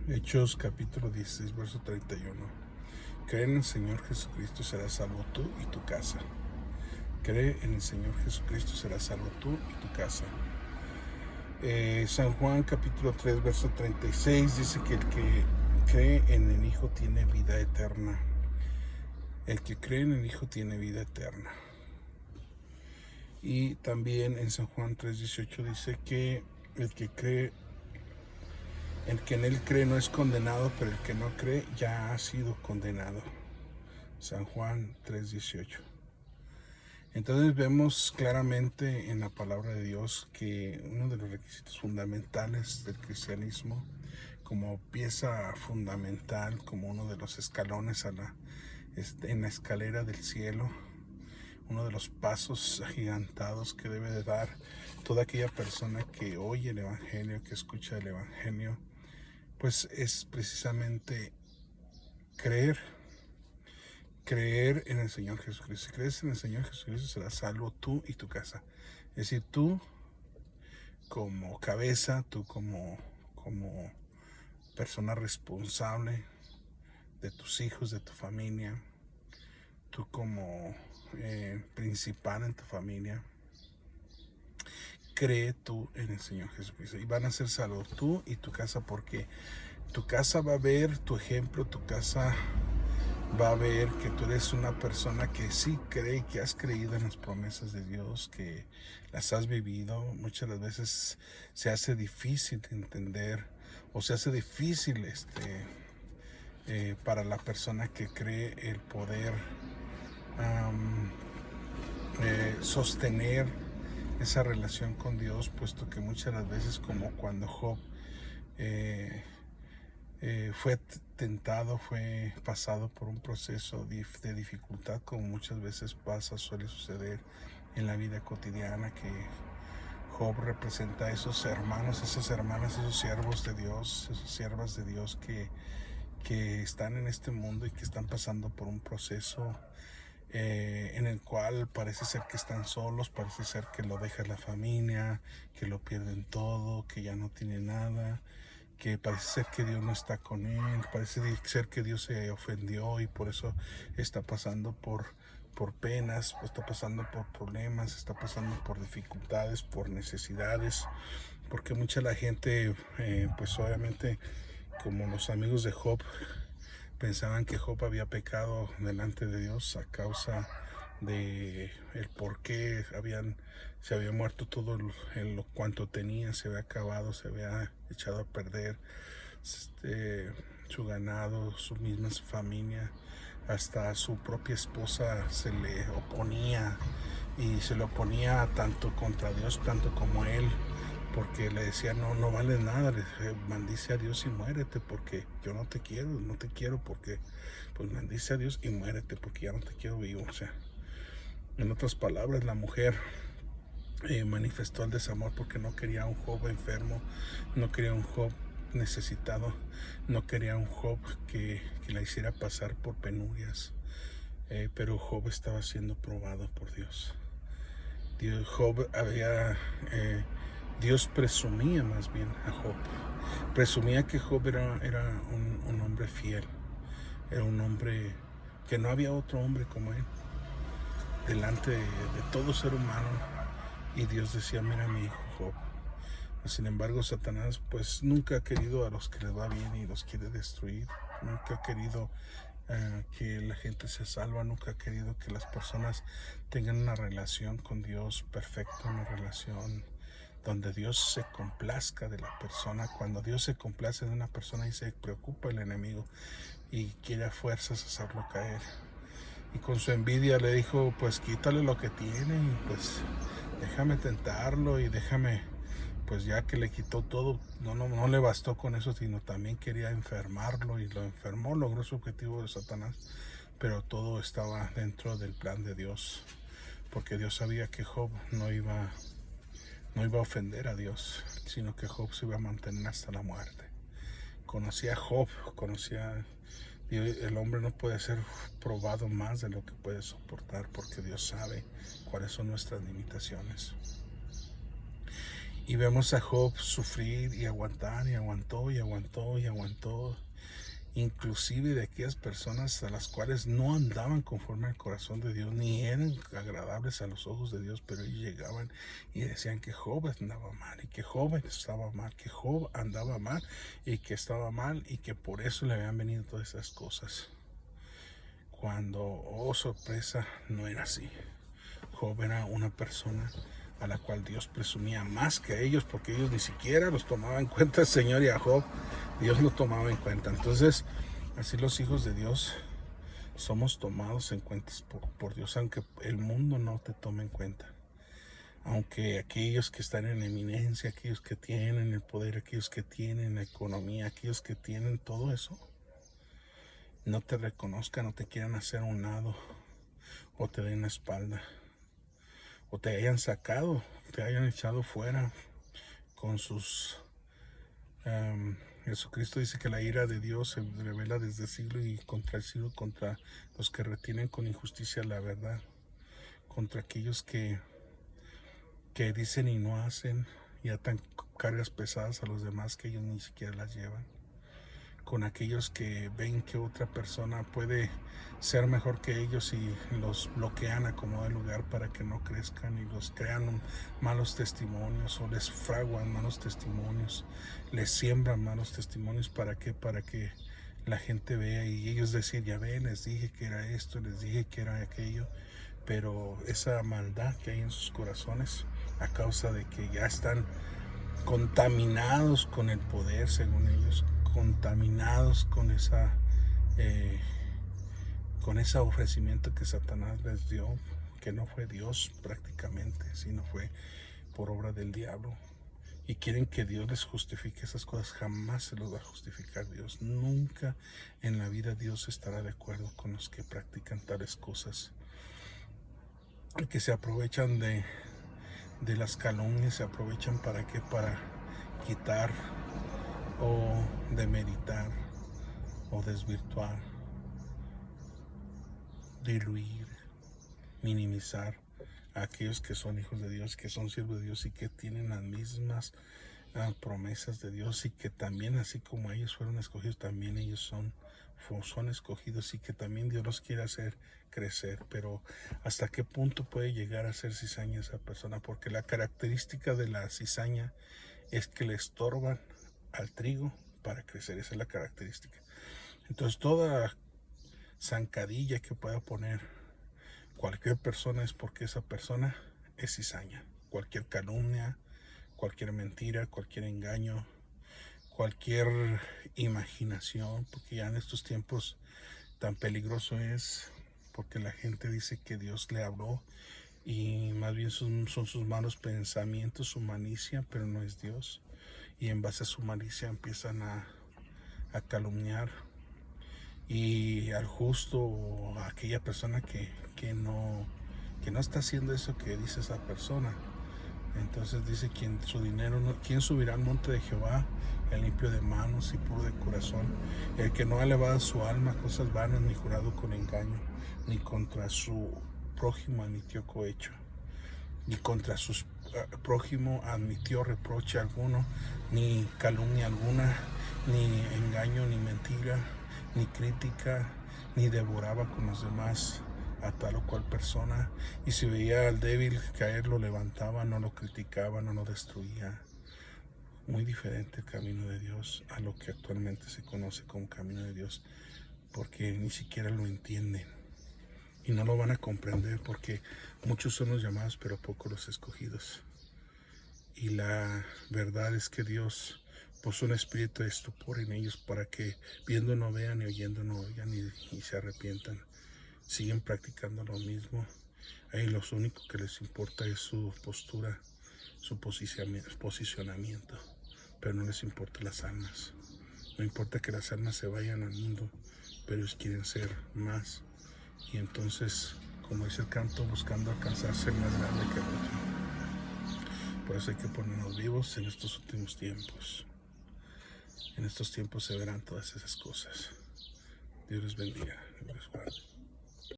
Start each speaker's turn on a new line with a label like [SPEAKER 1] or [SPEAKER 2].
[SPEAKER 1] Hechos capítulo 16, verso 31. Cree en el Señor Jesucristo y serás salvo tú y tu casa. Cree en el Señor Jesucristo y serás salvo tú y tu casa. San Juan capítulo 3, verso 36 dice que el que cree en el Hijo tiene vida eterna. El que cree en el Hijo tiene vida eterna. Y también en San Juan 3:18 dice que el que en él cree no es condenado, pero el que no cree ya ha sido condenado. San Juan 3:18. Entonces vemos claramente en la palabra de Dios que uno de los requisitos fundamentales del cristianismo, como pieza fundamental, como uno de los escalones en la escalera del cielo, uno de los pasos agigantados que debe de dar toda aquella persona que oye el Evangelio, que escucha el Evangelio, pues es precisamente creer en el Señor Jesucristo. Si crees en el Señor Jesucristo, serás salvo tú y tu casa. Es decir, tú como cabeza, tú como persona responsable de tus hijos, de tu familia, tú como principal en tu familia, cree tú en el Señor Jesucristo y van a ser salvos tú y tu casa, porque tu casa va a ver tu ejemplo, tu casa va a ver que tú eres una persona que sí cree, que has creído en las promesas de Dios, que las has vivido. Muchas de las veces se hace difícil de entender o se hace difícil para la persona que cree el poder sostener esa relación con Dios, puesto que muchas de las veces, como cuando Job fue tentado, fue pasado por un proceso de dificultad, como muchas veces suele suceder en la vida cotidiana, que Job representa a esos hermanos, esas hermanas, esos siervos de Dios, esas siervas de Dios que están en este mundo y que están pasando por un proceso en el cual parece ser que están solos, parece ser que lo deja la familia, que lo pierden todo, que ya no tiene nada, que parece ser que Dios no está con él, parece ser que Dios se ofendió y por eso está pasando por penas, está pasando por problemas, está pasando por dificultades, por necesidades, porque mucha la gente, pues obviamente, como los amigos de Job, pensaban que Job había pecado delante de Dios a causa de el por qué se había muerto todo lo cuanto tenía, se había acabado, se había echado a perder su ganado, su misma familia, hasta su propia esposa se le oponía, y se le oponía tanto contra Dios, tanto como él, porque le decía, no vales nada, le decía, maldice a Dios y muérete, porque yo no te quiero porque, pues maldice a Dios y muérete, porque ya no te quiero vivo. O sea, en otras palabras, la mujer manifestó el desamor porque no quería un Job enfermo, no quería un Job necesitado, no quería un Job que la hiciera pasar por penurias, pero Job estaba siendo probado por Dios. Dios presumía más bien a Job, presumía que Job era un hombre fiel, era un hombre que no había otro hombre como él delante de todo ser humano, y Dios decía, mira mi hijo Job. Sin embargo, Satanás pues nunca ha querido a los que les va bien y los quiere destruir, nunca ha querido que la gente se salva, nunca ha querido que las personas tengan una relación con Dios perfecta, una relación donde Dios se complazca de la persona. Cuando Dios se complace de una persona y se preocupa el enemigo y quiere a fuerzas hacerlo caer, y con su envidia le dijo, pues quítale lo que tiene y pues déjame tentarlo y déjame, pues ya que le quitó todo, no le bastó con eso, sino también quería enfermarlo, y lo enfermó, logró su objetivo de Satanás, pero todo estaba dentro del plan de Dios, porque Dios sabía que Job no iba a ofender a Dios, sino que Job se iba a mantener hasta la muerte. Conocía a Job, el hombre no puede ser probado más de lo que puede soportar, porque Dios sabe cuáles son nuestras limitaciones. Y vemos a Job sufrir y aguantar, y aguantó, y aguantó, y aguantó. Inclusive de aquellas personas a las cuales no andaban conforme al corazón de Dios, ni eran agradables a los ojos de Dios, pero ellos llegaban y decían que Job andaba mal, y que Job estaba mal, que Job andaba mal, y que estaba mal, y que por eso le habían venido todas esas cosas. Cuando, oh sorpresa, no era así. Job era una persona a la cual Dios presumía más que a ellos, porque ellos ni siquiera los tomaba en cuenta el Señor, y a Job Dios lo tomaba en cuenta. Entonces, así los hijos de Dios somos tomados en cuenta por Dios, aunque el mundo no te tome en cuenta. Aunque aquellos que están en eminencia, aquellos que tienen el poder, aquellos que tienen la economía, aquellos que tienen todo eso, no te reconozcan, o te quieran hacer a un lado, o te den la espalda, o te hayan sacado, te hayan echado fuera con sus... Jesucristo dice que la ira de Dios se revela desde el siglo, y contra el siglo, contra los que retienen con injusticia la verdad, contra aquellos que dicen y no hacen, y atan cargas pesadas a los demás que ellos ni siquiera las llevan, con aquellos que ven que otra persona puede ser mejor que ellos y los bloquean a como de lugar para que no crezcan, y los crean malos testimonios, o les fraguan malos testimonios, les siembran malos testimonios. ¿Para qué? Para que la gente vea y ellos decir, ya ven, les dije que era esto, les dije que era aquello. Pero esa maldad que hay en sus corazones, a causa de que ya están contaminados con el poder, según ellos, contaminados con ese ofrecimiento que Satanás les dio, que no fue Dios prácticamente, sino fue por obra del diablo, y quieren que Dios les justifique esas cosas. Jamás se los va a justificar Dios. Nunca en la vida Dios estará de acuerdo con los que practican tales cosas, que se aprovechan de las calumnias. Se aprovechan para qué, para quitar o demeritar o desvirtuar, diluir, minimizar a aquellos que son hijos de Dios, que son siervos de Dios, y que tienen las mismas promesas de Dios, y que también, así como ellos fueron escogidos, también ellos son escogidos, y que también Dios los quiere hacer crecer. Pero hasta qué punto puede llegar a ser cizaña esa persona, porque la característica de la cizaña es que le estorban al trigo para crecer. Esa es la característica. Entonces, toda zancadilla que pueda poner cualquier persona es porque esa persona es cizaña. Cualquier calumnia, cualquier mentira, cualquier engaño, cualquier imaginación, porque ya en estos tiempos tan peligroso es, porque la gente dice que Dios le habló, y más bien son sus malos pensamientos, su malicia, pero no es Dios. Y en base a su malicia empiezan a calumniar, y al justo, o a aquella persona que no está haciendo eso que dice esa persona. Entonces dice, ¿quién subirá al monte de Jehová? El limpio de manos y puro de corazón, el que no ha elevado su alma a cosas vanas, ni jurado con engaño, ni contra su prójimo admitió cohecho, ni contra su prójimo admitió reproche alguno, ni calumnia alguna, ni engaño, ni mentira, ni crítica, ni devoraba con los demás a tal o cual persona. Y si veía al débil caer, lo levantaba, no lo criticaba, no lo destruía. Muy diferente el camino de Dios a lo que actualmente se conoce como camino de Dios, porque ni siquiera lo entienden y no lo van a comprender, porque muchos son los llamados pero pocos los escogidos. Y la verdad es que Dios puso un espíritu de estupor en ellos, para que viendo no vean, y oyendo no oigan, y se arrepientan. Siguen practicando lo mismo. Ahí lo único que les importa es su postura, su posicionamiento, pero no les importa las almas. No importa que las almas se vayan al mundo, pero ellos quieren ser más. Y entonces, como dice el canto, buscando alcanzar ser más grande que el otro. Por eso hay que ponernos vivos en estos últimos tiempos. En estos tiempos se verán todas esas cosas. Dios les bendiga. Dios les guarde.